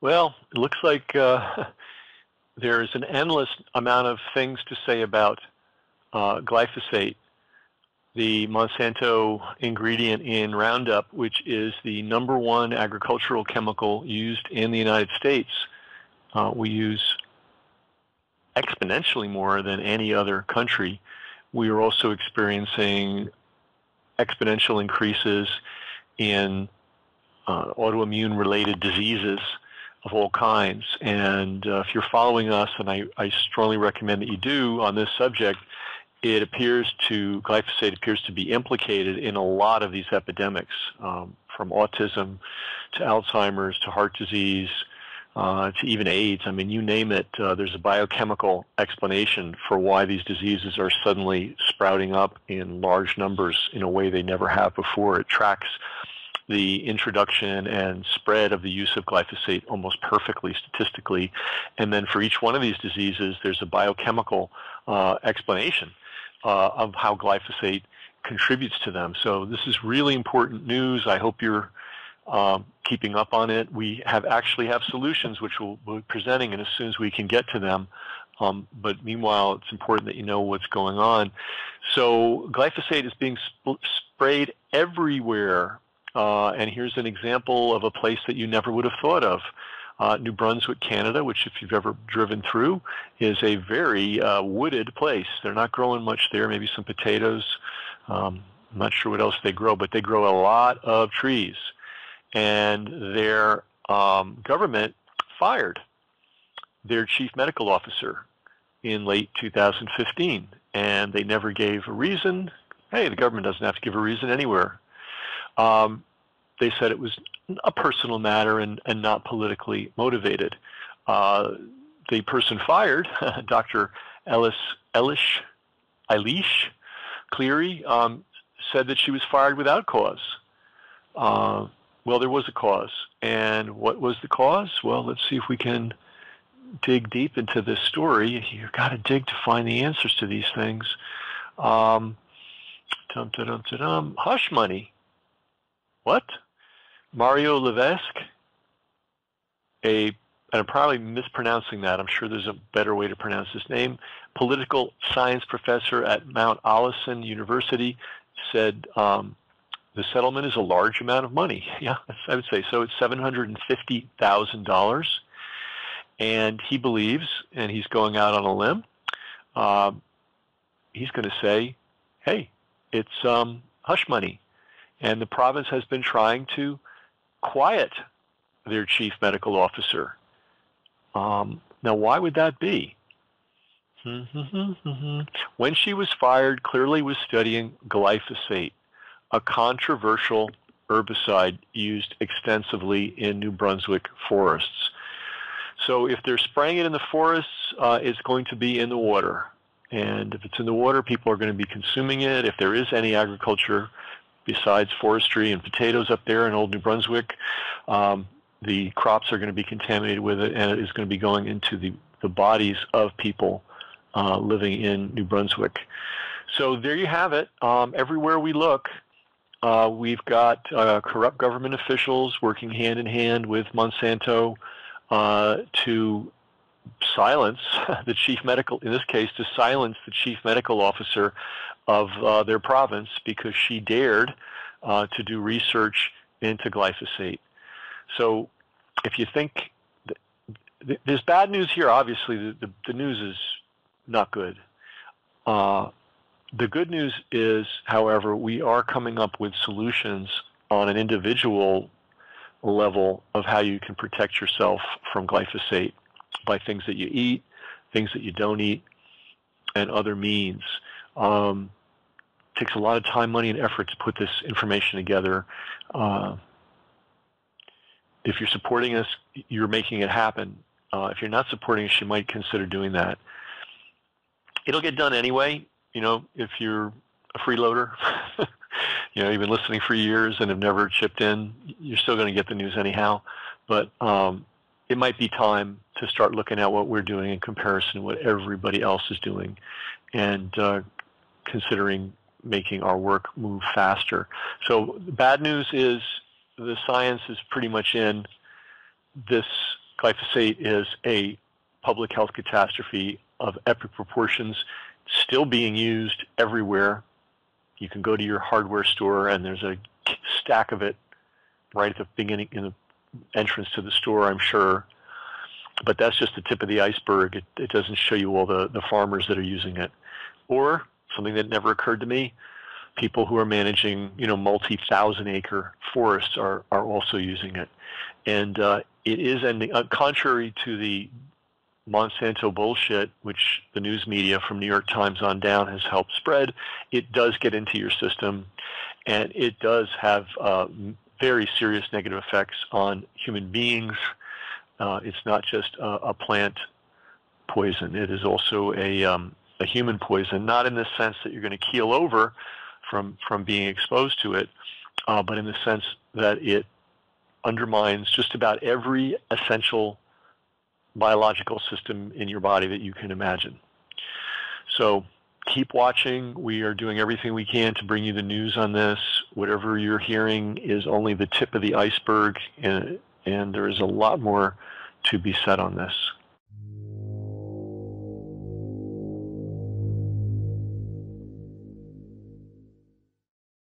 Well, it looks like there's an endless amount of things to say about glyphosate, the Monsanto ingredient in Roundup, which is the #1 agricultural chemical used in the United States. We use exponentially more than any other country. We are also experiencing exponential increases in autoimmune-related diseases of all kinds. And if you're following us, and I strongly recommend that you do on this subject, glyphosate appears to be implicated in a lot of these epidemics, from autism to Alzheimer's to heart disease to even AIDS. I mean, you name it, there's a biochemical explanation for why these diseases are suddenly sprouting up in large numbers in a way they never have before. It tracks the introduction and spread of the use of glyphosate almost perfectly statistically. And then for each one of these diseases, there's a biochemical explanation of how glyphosate contributes to them. So this is really important news. I hope you're keeping up on it. We actually have solutions which we'll be presenting, and as soon as we can get to them. But meanwhile, it's important that you know what's going on. So glyphosate is being sprayed everywhere. And here's an example of a place that you never would have thought of. New Brunswick, Canada, which if you've ever driven through, is a very wooded place. They're not growing much there, maybe some potatoes. I'm not sure what else they grow, but they grow a lot of trees. And their government fired their chief medical officer in late 2015, and they never gave a reason. Hey, the government doesn't have to give a reason anywhere. They said it was a personal matter and not politically motivated. The person fired, Dr. Eilish Cleary, said that she was fired without cause. Well, there was a cause. And what was the cause? Well, let's see if we can dig deep into this story. You've got to dig to find the answers to these things. Hush money. What? Mario Levesque, and I'm probably mispronouncing that. I'm sure there's a better way to pronounce his name, political science professor at Mount Allison University, said the settlement is a large amount of money. Yeah, I would say so. It's $750,000. And he believes, and he's going out on a limb, he's going to say, hey, it's hush money. And the province has been trying to quiet their chief medical officer. Now, why would that be? When she was fired, clearly was studying glyphosate, a controversial herbicide used extensively in New Brunswick forests. So if they're spraying it in the forests, it's going to be in the water. And if it's in the water, people are going to be consuming it. If there is any agriculture besides forestry and potatoes up there in Old New Brunswick, the crops are going to be contaminated with it, and it is going to be going into the bodies of people living in New Brunswick. So there you have it. Everywhere we look, we've got corrupt government officials working hand in hand with Monsanto to silence the chief medical, in this case, to silence the chief medical officer of their province because she dared to do research into glyphosate. So if you think there's bad news here, obviously the news is not good. The good news is, however, we are coming up with solutions on an individual level of how you can protect yourself from glyphosate by things that you eat, things that you don't eat, and other means. It takes a lot of time, money, and effort to put this information together. If you're supporting us, you're making it happen. If you're not supporting us, you might consider doing that. It'll get done anyway, if you're a freeloader. You've been listening for years and have never chipped in, you're still going to get the news anyhow. But it might be time to start looking at what we're doing in comparison to what everybody else is doing and considering making our work move faster. So the bad news is the science is pretty much in. This Glyphosate is a public health catastrophe of epic proportions, still being used everywhere. You can go to your hardware store and there's a stack of it right at the beginning, in the entrance to the store, I'm sure. But that's just the tip of the iceberg. It doesn't show you all the farmers that are using it. Or something that never occurred to me, people who are managing, multi-thousand acre forests are also using it. And it is ending, contrary to the Monsanto bullshit, which the news media from New York Times on down has helped spread, it does get into your system, and it does have very serious negative effects on human beings. It's not just a plant poison. It is also a human poison, not in the sense that you're going to keel over from being exposed to it, but in the sense that it undermines just about every essential biological system in your body that you can imagine. So keep watching. We are doing everything we can to bring you the news on this. Whatever you're hearing is only the tip of the iceberg, and there is a lot more to be said on this.